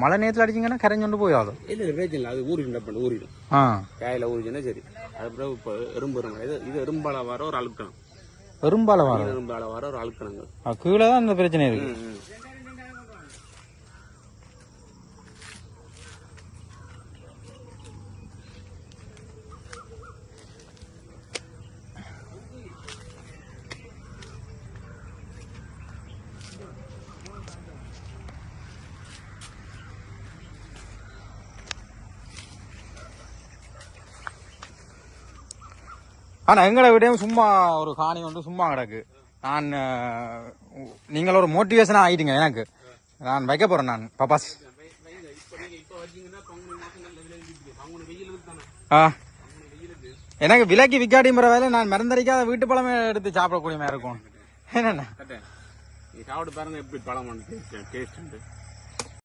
மழை நேரத்தில் அடிச்சிங்கன்னா கரைஞ்சொண்டு போயாதும். இல்லை பிரச்சனை இல்லை, அது ஊறிடும் ஊறிடும். காயில ஊறிச்சுன்னா சரி. அதுக்கப்புறம் இப்போ எறும்பு இது எறும்பால வர ஒரு அழுக்கணும். எறும்பால வர ஒரு அழுக்கணுங்க. கீழே தான் இந்த பிரச்சனை இருக்கு. ஆனா எங்களை விடையும் சும்மா ஒரு காணி வந்து சும்மா கிடக்கு. நான் நீங்கள் ஒரு மோட்டிவேஷனா ஆயிட்டீங்க எனக்கு. நான் வைக்க போறேன் நான் பப்பாஸ். எனக்கு விலைக்கு விக்காடிங்கிற வேலை நான் மருந்தடிக்காத வீட்டு பழமே எடுத்து சாப்பிடக்கூடிய மாதிரி இருக்கும். என்னென்ன சாப்பிட்டு பாருங்க எப்படி பழம் டேஸ்ட்.